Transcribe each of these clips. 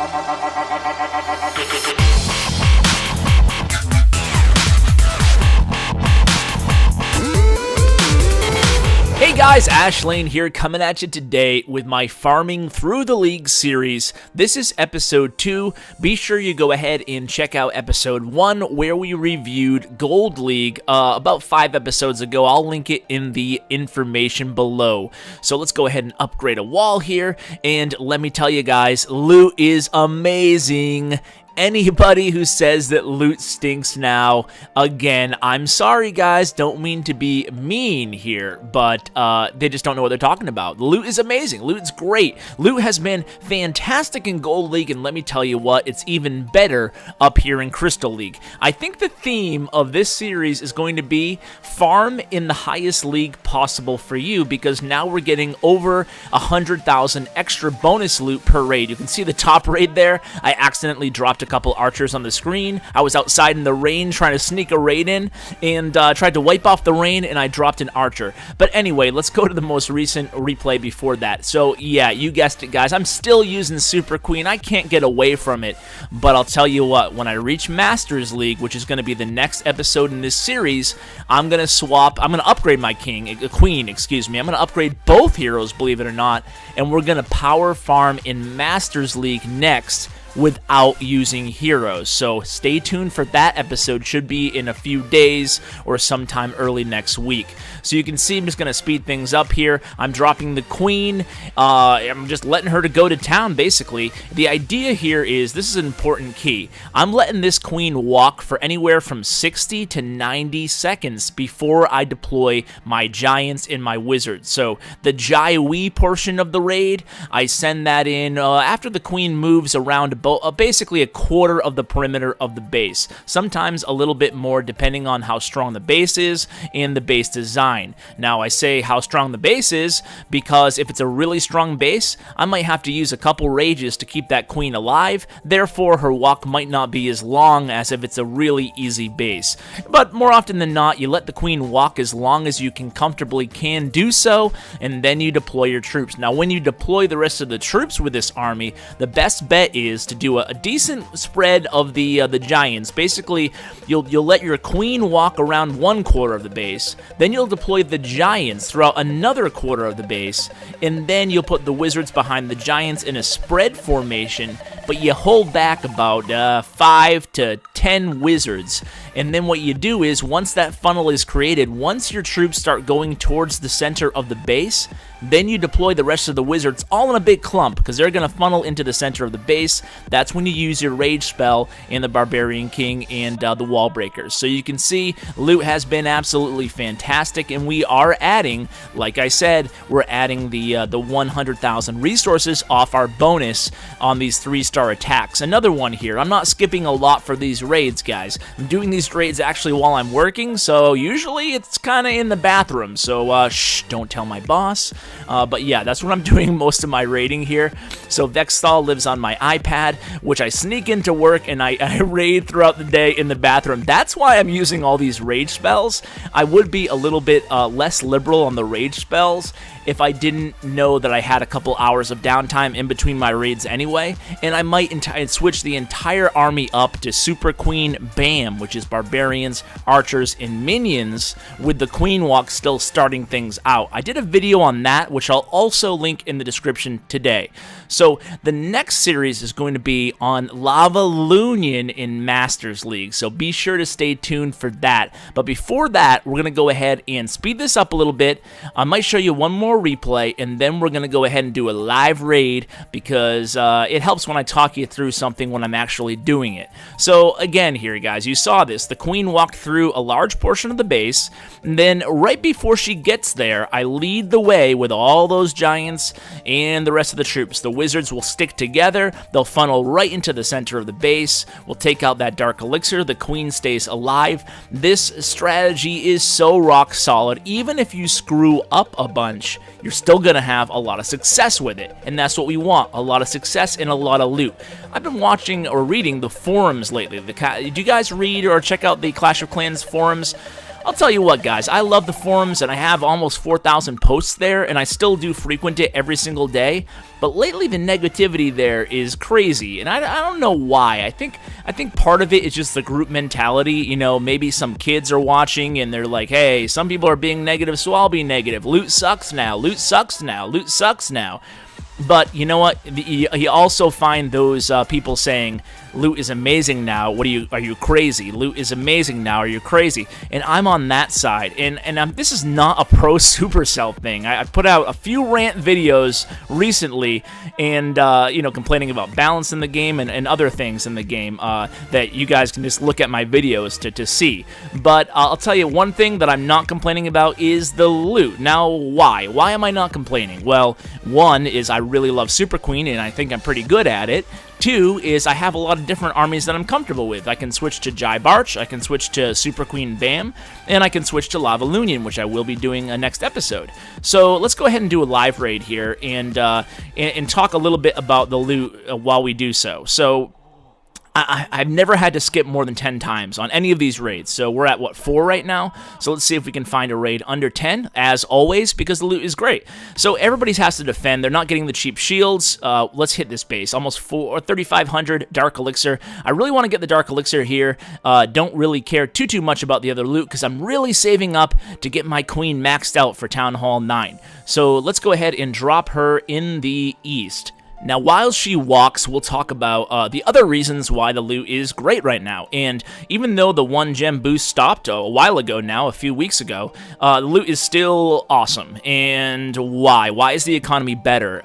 Hey guys, Ashlane here, coming at you today with my Farming Through the League series. This is episode 2. Be sure you go ahead and check out episode 1 where we reviewed Gold League about 5 episodes ago. I'll link it in the information below. So let's go ahead and upgrade a wall here, and let me tell you guys, loot is amazing. Anybody who says that loot stinks now, again, I'm sorry guys, don't mean to be mean here, but they just don't know what they're talking about. The loot is amazing. Loot's great. Loot has been fantastic in Gold League, and let me tell you what, it's even better up here in Crystal League. I think the theme of this series is going to be farm in the highest league possible for you, because now we're getting over 100,000 extra bonus loot per raid. You can see the top raid there. I accidentally dropped a couple archers on the screen. I was outside in the rain trying to sneak a raid in, and tried to wipe off the rain, and I dropped an archer. But anyway, let's go to the most recent replay before that. So yeah, you guessed it guys, I'm still using Super Queen. I can't get away from it, but I'll tell you what, when I reach Masters League, which is going to be the next episode in this series, I'm going to upgrade my queen, excuse me. I'm going to upgrade both heroes, believe it or not, and we're going to power farm in Masters League next without using heroes. So stay tuned for that episode. Should be in a few days or sometime early next week. So you can see I'm just going to speed things up here. I'm dropping the queen. I'm just letting her to go to town, basically. The idea here is, this is an important key. I'm letting this queen walk for anywhere from 60 to 90 seconds before I deploy my giants and my wizards. So the Jai-Wee portion of the raid, I send that in after the queen moves around basically a quarter of the perimeter of the base. Sometimes a little bit more depending on how strong the base is and the base design. Now I say how strong the base is because if it's a really strong base, I might have to use a couple rages to keep that queen alive. Therefore her walk might not be as long as if it's a really easy base. But more often than not, you let the queen walk as long as you can comfortably do so, and then you deploy your troops. Now when you deploy the rest of the troops with this army, the best bet is to do a decent spread of the giants. Basically, you'll let your queen walk around one quarter of the base, then you'll deploy the giants throughout another quarter of the base, and then you'll put the wizards behind the giants in a spread formation, but you hold back about 5 to 10 wizards. And then what you do is, once that funnel is created, once your troops start going towards the center of the base, then you deploy the rest of the wizards all in a big clump, because they're going to funnel into the center of the base. That's when you use your rage spell and the Barbarian King and the wall breakers. So you can see loot has been absolutely fantastic, and we are adding, like I said, we're adding the 100,000 resources off our bonus on these 3-star attacks. Another one here, I'm not skipping a lot for these raids, guys. I'm doing these raids actually while I'm working, so usually it's kind of in the bathroom, so shh, don't tell my boss. But yeah, that's what I'm doing most of my raiding here. So Vexthal lives on my iPad, which I sneak into work, and I raid throughout the day in the bathroom. That's why I'm using all these rage spells. I would be a little bit less liberal on the rage spells if I didn't know that I had a couple hours of downtime in between my raids anyway, and I might switch the entire army up to Super Queen Bam, which is barbarians, archers, and minions, with the queen walk still starting things out. I did a video on that, which I'll also link in the description today. So the next series is going to be on Lava Lunion in Masters League, so be sure to stay tuned for that. But before that, we're going to go ahead and speed this up a little bit. I might show you one more replay, and then we're going to go ahead and do a live raid, because it helps when I talk you through something when I'm actually doing it. So again here, guys, you saw this. The queen walked through a large portion of the base, and then right before she gets there, I lead the way with all those giants and the rest of the troops. The wizards will stick together, they'll funnel right into the center of the base, we'll take out that dark elixir, the queen stays alive. This strategy is so rock solid. Even if you screw up a bunch, you're still gonna have a lot of success with it, and that's what we want, a lot of success and a lot of loot. I've been watching or reading the forums lately. Do you guys read or check out the Clash of Clans forums? I'll tell you what, guys, I love the forums, and I have almost 4,000 posts there, and I still do frequent it every single day. But lately, the negativity there is crazy, and I don't know why. I think part of it is just the group mentality. You know, maybe some kids are watching, and they're like, hey, some people are being negative, so I'll be negative. Loot sucks now. Loot sucks now. Loot sucks now. But you know what? You also find those people saying, loot is amazing now. Are you crazy? Loot is amazing now. Are you crazy? And I'm on that side. And this is not a pro Supercell thing. I put out a few rant videos recently, and complaining about balance in the game and other things in the game that you guys can just look at my videos to see. But I'll tell you one thing that I'm not complaining about is the loot. Now, why? Why am I not complaining? Well, one is I really love Super Queen, and I think I'm pretty good at it. Two is I have a lot of different armies that I'm comfortable with. I can switch to Jai Barch, I can switch to Super Queen Bam, and I can switch to Lava Lunion, which I will be doing next episode. So let's go ahead and do a live raid here and talk a little bit about the loot while we do so. So I've never had to skip more than 10 times on any of these raids, so we're at, 4 right now? So let's see if we can find a raid under 10, as always, because the loot is great. So everybody has to defend. They're not getting the cheap shields. Let's hit this base. Almost 3,500 Dark Elixir. I really want to get the Dark Elixir here. Don't really care too much about the other loot, because I'm really saving up to get my Queen maxed out for Town Hall 9. So let's go ahead and drop her in the east. Now, while she walks, we'll talk about the other reasons why the loot is great right now. And even though the 1 gem boost stopped a while ago now, a few weeks ago, the loot is still awesome. And why? Why is the economy better?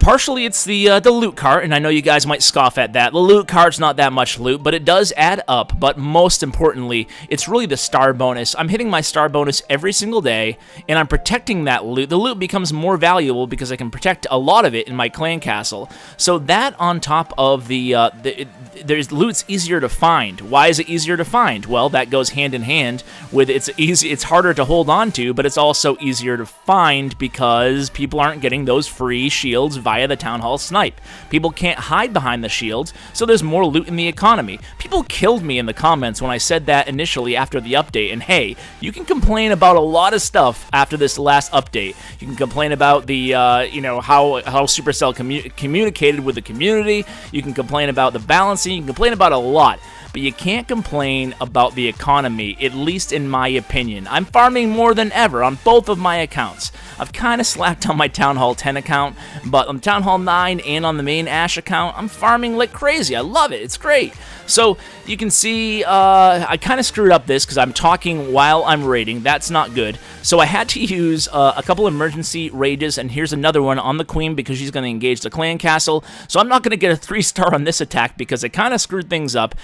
Partially, it's the loot cart, and I know you guys might scoff at that. The loot cart's not that much loot, but it does add up. But most importantly, it's really the star bonus. I'm hitting my star bonus every single day, and I'm protecting that loot. The loot becomes more valuable because I can protect a lot of it in my clan castle. So that on top of there's loot's easier to find. Why is it easier to find? Well, that goes hand in hand with it's harder to hold on to, but it's also easier to find because people aren't getting those free shields via the Town Hall snipe. People can't hide behind the shields, so there's more loot in the economy. People killed me in the comments when I said that initially after the update, and hey, you can complain about a lot of stuff after this last update. You can complain about the, how Supercell communicated with the community. You can complain about the balancing. You can complain about a lot. But you can't complain about the economy, at least in my opinion. I'm farming more than ever on both of my accounts. I've kind of slacked on my Town Hall 10 account, but on Town Hall 9 and on the main Ash account, I'm farming like crazy. I love it. It's great. So you can see I kind of screwed up this because I'm talking while I'm raiding. That's not good. So I had to use a couple emergency rages, and here's another one on the Queen because she's going to engage the clan castle. So I'm not going to get a 3-star on this attack because it kind of screwed things up.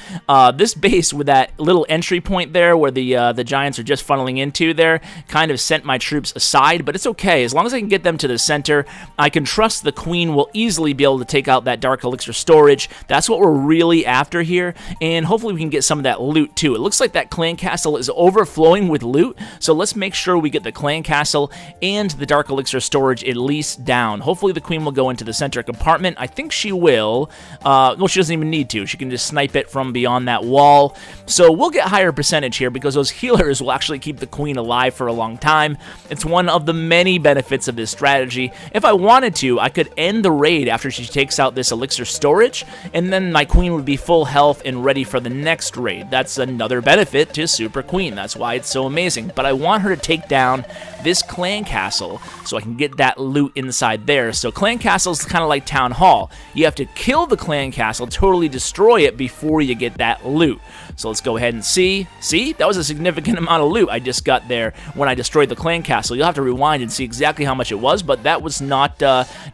This base with that little entry point there where the giants are just funneling into there kind of sent my troops aside, but it's okay. As long as I can get them to the center, I can trust the Queen will easily be able to take out that Dark Elixir storage. That's what we're really after here, and hopefully we can get some of that loot too. It looks like that clan castle is overflowing with loot, so let's make sure we get the clan castle and the Dark Elixir storage at least down. Hopefully the Queen will go into the center compartment. I think she will. Well, she doesn't even need to. She can just snipe it from beyond that wall. So we'll get higher percentage here because those healers will actually keep the Queen alive for a long time. It's one of the many benefits of this strategy. If I wanted to, I could end the raid after she takes out this elixir storage, and then my Queen would be full health and ready for the next raid. That's another benefit to Super Queen. That's why it's so amazing. But I want her to take down this clan castle so I can get that loot inside there. So clan castle is kind of like Town Hall. You have to kill the clan castle, totally destroy it before you get that loot. So let's go ahead and see. See? That was a significant amount of loot I just got there when I destroyed the clan castle. You'll have to rewind and see exactly how much it was, but that was not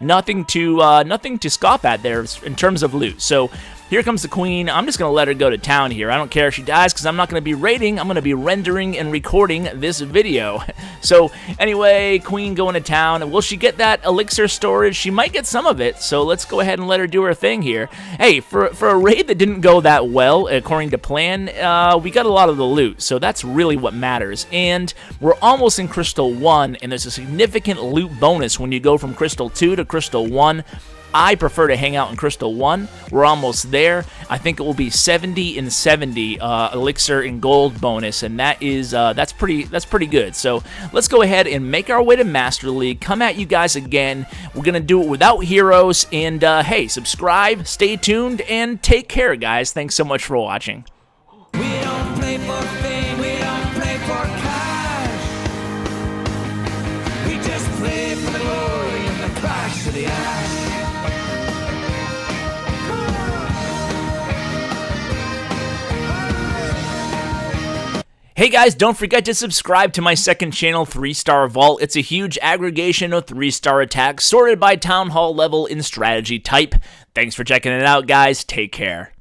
nothing to scoff at there in terms of loot. So here comes the Queen. I'm just going to let her go to town here. I don't care if she dies because I'm not going to be raiding. I'm going to be rendering and recording this video. So anyway, Queen going to town. Will she get that elixir storage? She might get some of it, so let's go ahead and let her do her thing here. Hey, for a raid that didn't go that well, according to plan, we got a lot of the loot, so that's really what matters. And we're almost in Crystal 1, and there's a significant loot bonus when you go from Crystal 2 to Crystal 1. I prefer to hang out in Crystal 1. We're almost there. I think it will be 70 and 70 elixir and gold bonus, and that's pretty good. So let's go ahead and make our way to Master League. Come at you guys again. We're gonna do it without heroes, and hey, subscribe, stay tuned, and take care, guys. Thanks so much for watching. We don't play for fame, we don't play for cash. We just play for the glory and the clash of the ash. Hey guys, don't forget to subscribe to my second channel, 3-Star Vault. It's a huge aggregation of 3-star attacks sorted by town hall level and strategy type. Thanks for checking it out, guys. Take care.